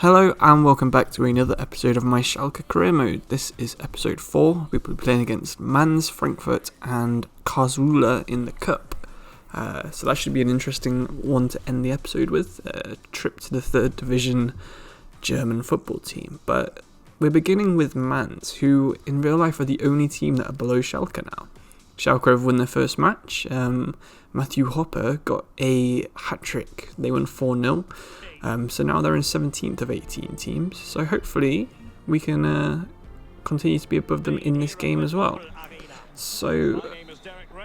Hello and welcome back to another episode of my Schalke Career Mode. This is episode 4. We'll be playing against Mainz, Frankfurt and Karlsruhe in the Cup. So that should be an interesting one to end the episode with. A trip to the 3rd Division German football team. But we're beginning with Mainz, who in real life are the only team that are below Schalke now. Schalke have won their first match. Matthew Hopper got a hat-trick. They won 4-0. So now they're in 17th of 18 teams. So hopefully we can continue to be above them in this game as well. So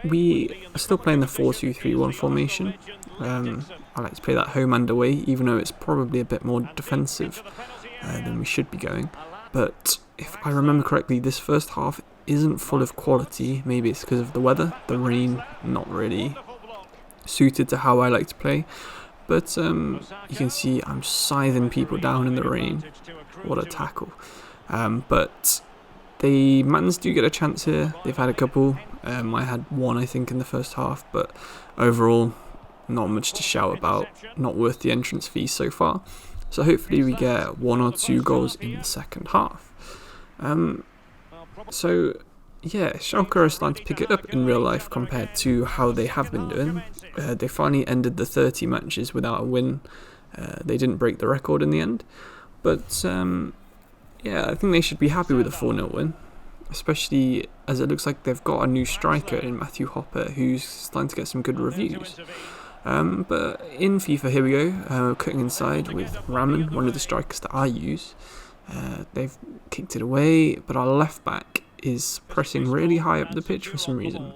we are still playing the 4-2-3-1 formation. I like to play that home and away, even though it's probably a bit more defensive than we should be going. But if I remember correctly, this first half isn't full of quality. Maybe it's because of the weather. The rain, not really suited to how I like to play. But you can see I'm scything people down in the rain. What a tackle. But the Mainz do get a chance here. They've had a couple. I had one, I think, in the first half. But overall, not much to shout about. Not worth the entrance fee so far. So hopefully we get 1 or 2 goals in the second half. Yeah, Schalke are starting to pick it up in real life compared to how they have been doing. They finally ended the 30 matches without a win. They didn't break the record in the end. But yeah, I think they should be happy with a 4-0 win. Especially as it looks like they've got a new striker in Matthew Hopper who's starting to get some good reviews. But in FIFA, here we go, cutting inside with Raman, one of the strikers that I use. They've kicked it away, but our left back is pressing really high up the pitch for some reason.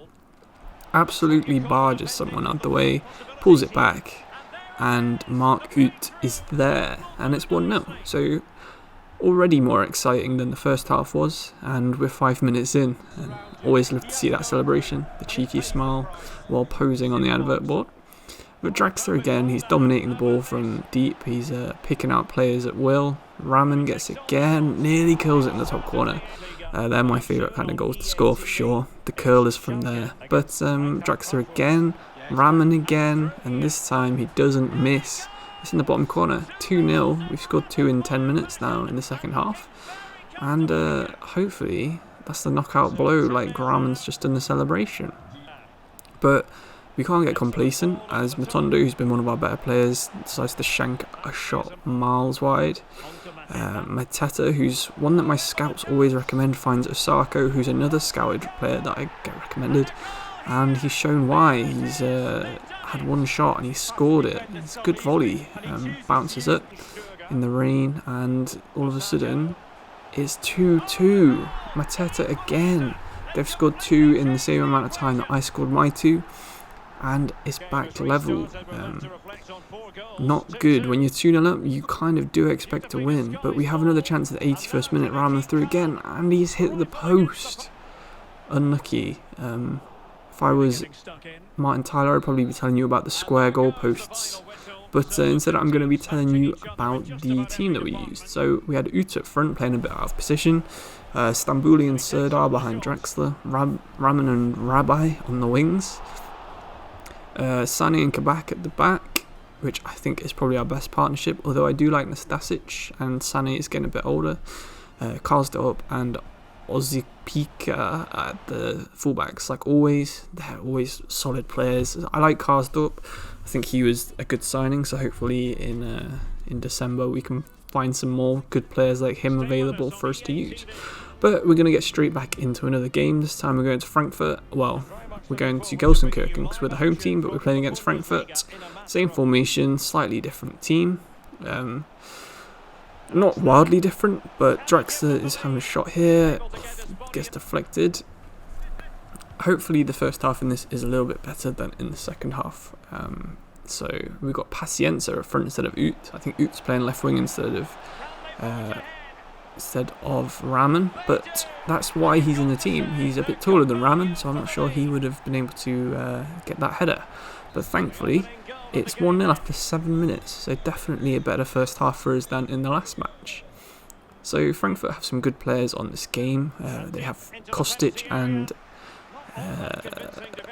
Absolutely barges someone out the way, pulls it back, and Mark Uth is there, and it's 1-0. So already more exciting than the first half was, and we're 5 minutes in, and always love to see that celebration, the cheeky smile while posing on the advert board. But Draxler again, he's dominating the ball from deep, he's picking out players at will. Raman gets it again, nearly kills it in the top corner. They're my favourite kind of goals to score for sure. The curl is from there. But Draxler again, Raman again, and this time he doesn't miss. It's in the bottom corner, 2-0. We've scored 2 in 10 minutes now in the second half. And hopefully that's the knockout blow like Raman's just done the celebration. But we can't get complacent as Matondo, who's been one of our better players, decides to shank a shot miles wide. Matip, who's one that my scouts always recommend, finds Osako, who's another scouted player that I get recommended. And he's shown why. He's had one shot and he scored it. It's a good volley. Bounces up in the rain and all of a sudden it's 2-2. Matip again. They've scored 2 in the same amount of time that I scored my 2. And it's back to level. Not good. When you're 2-0 up, you kind of do expect to win. But we have another chance at the 81st minute. Raman through again, and he's hit the post. Unlucky. If I was Martin Tyler, I'd probably be telling you about the square goalposts. But instead, I'm going to be telling you about the team that we used. So we had Uth up front, playing a bit out of position. Stambouli and Serdar behind Draxler. Raman and Rabbi on the wings. Sané and Kabak at the back, which I think is probably our best partnership, although I do like Nastasic, and Sané is getting a bit older. Karsdorp and Ozipika at the fullbacks, like always. They're always solid players. I like Karsdorp. I think he was a good signing, so hopefully in December we can find some more good players like him available for us to use. But we're going to get straight back into another game. This time we're going to Frankfurt. Well, we're going to Gelsenkirchen because we're the home team, but we're playing against Frankfurt. Same formation, slightly different team. Not wildly different, but Draxler is having a shot here. Gets deflected. Hopefully the first half in this is a little bit better than in the second half. So we've got Pacienza up front instead of Uth. I think Uth's playing left wing instead of Raman, but that's why he's in the team. He's a bit taller than Raman, so I'm not sure he would have been able to get that header. But thankfully, it's 1-0 after 7 minutes, so definitely a better first half for us than in the last match. So Frankfurt have some good players on this game. They have Kostic and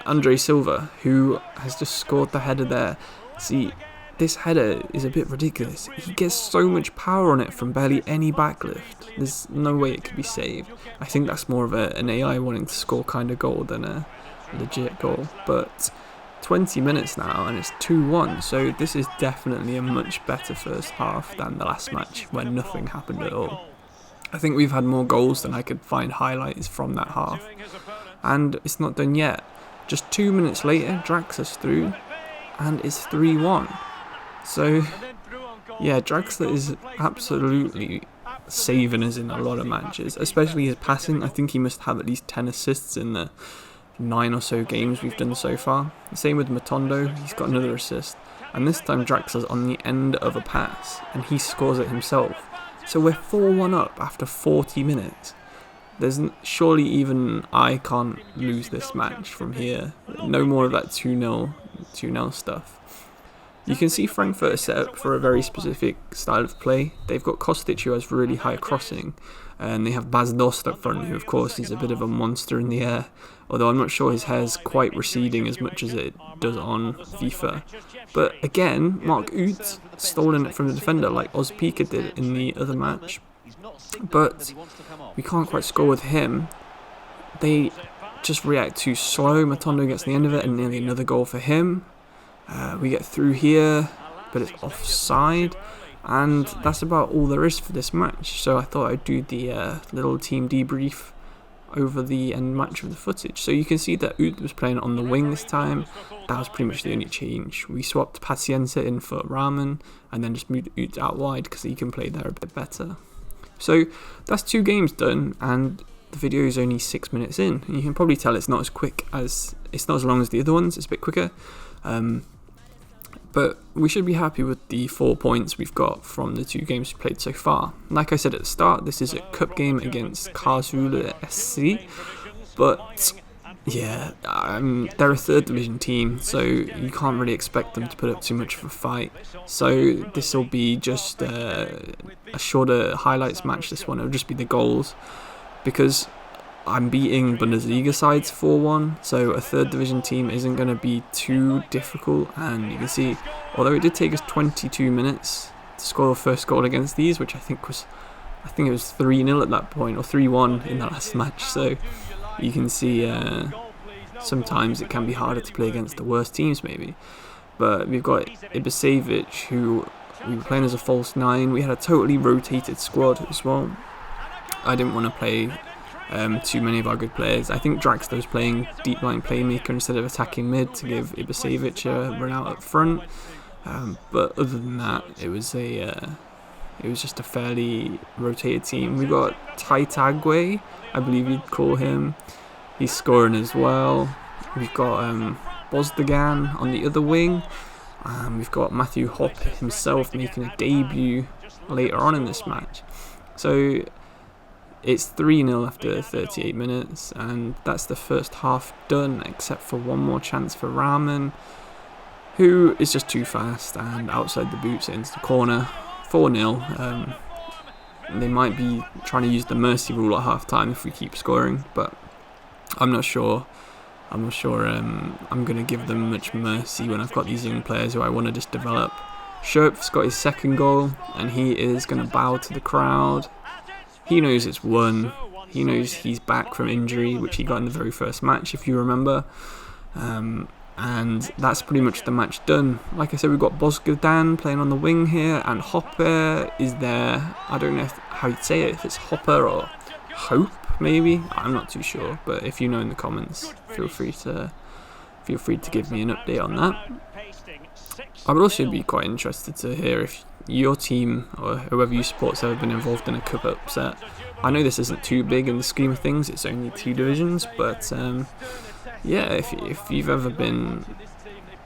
Andre Silva, who has just scored the header there. See, this header is a bit ridiculous. He gets so much power on it from barely any backlift. There's no way it could be saved. I think that's more of an AI wanting to score kind of goal than a legit goal. But 20 minutes now and it's 2-1, so this is definitely a much better first half than the last match where nothing happened at all. I think we've had more goals than I could find highlights from that half. And it's not done yet. Just 2 minutes later, Draxler's through and it's 3-1. So, yeah, Draxler is absolutely saving us in a lot of matches, especially his passing. I think he must have at least 10 assists in the 9 or so games we've done so far. The same with Matondo, he's got another assist. And this time Draxler's on the end of a pass and he scores it himself. So we're 4-1 up after 40 minutes. Surely even I can't lose this match from here. No more of that 2-0 stuff. You can see Frankfurt are set up for a very specific style of play. They've got Kostic, who has really high crossing, and they have Bas Dost up front, who of course is a bit of a monster in the air, although I'm not sure his hair's quite receding as much as it does on FIFA. But again, Mark Uth stolen it from the defender like Ozpika did in the other match, but we can't quite score with him. They just react too slow. Matondo gets the end of it and nearly another goal for him. We get through here, but it's offside, and that's about all there is for this match. So I thought I'd do the little team debrief over the end match of the footage. So you can see that Uth was playing on the wing this time. That was pretty much the only change. We swapped Pacienza in for Rahman, and then just moved Uth out wide because he can play there a bit better. So that's 2 games done, and the video is only 6 minutes in. And you can probably tell it's not as long as the other ones. It's a bit quicker. But we should be happy with the 4 points we've got from the 2 games we played so far. Like I said at the start, this is a cup game against Karlsruhe SC, but yeah, they're a 3rd division team, so you can't really expect them to put up too much of a fight. So this will be just a shorter highlights match, this one. It'll just be the goals, because I'm beating Bundesliga sides 4-1, so a 3rd division team isn't going to be too difficult. And you can see, although it did take us 22 minutes to score the first goal against these, which I think it was 3-0 at that point, or 3-1 in the last match, so you can see sometimes it can be harder to play against the worst teams maybe. But we've got Ibisevic, who we were playing as a false 9. We had a totally rotated squad as well. I didn't want to play too many of our good players. I think Draxler was playing deep line playmaker instead of attacking mid to give Ibisevic a run out up front. But other than that, it was just a fairly rotated team. We got Taitagwe, I believe you'd call him. He's scoring as well. We've got Bozdogan on the other wing. We've got Matthew Hopp himself making a debut later on in this match. So it's 3-0 after 38 minutes, and that's the first half done, except for one more chance for Rahman, who is just too fast and outside the boots into the corner. 4-0. They might be trying to use the mercy rule at half time if we keep scoring, but I'm not sure. I'm going to give them much mercy when I've got these young players who I want to just develop. Schöpf's got his 2nd goal, and he is going to bow to the crowd. He knows it's won. He knows he's back from injury, which he got in the very first match, if you remember. And that's pretty much the match done. Like I said, we've got Bozdogan playing on the wing here, and Hopper is there. I don't know how you'd say it, if it's Hopper or Hope, maybe. I'm not too sure, but if you know in the comments, feel free to give me an update on that. I would also be quite interested to hear if your team or whoever you support's ever been involved in a cup upset. I know this isn't too big in the scheme of things, it's only 2 divisions, but yeah, if you've ever been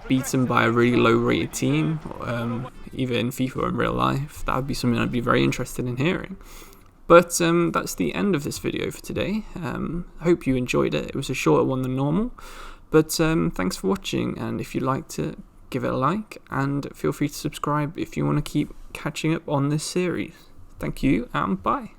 beaten by a really low rated team, either in FIFA or in real life, that would be something I'd be very interested in hearing. But that's the end of this video for today. I hope you enjoyed it. It was a shorter one than normal, but thanks for watching, and if you liked it, give it a like, and feel free to subscribe if you want to keep catching up on this series. Thank you, and bye.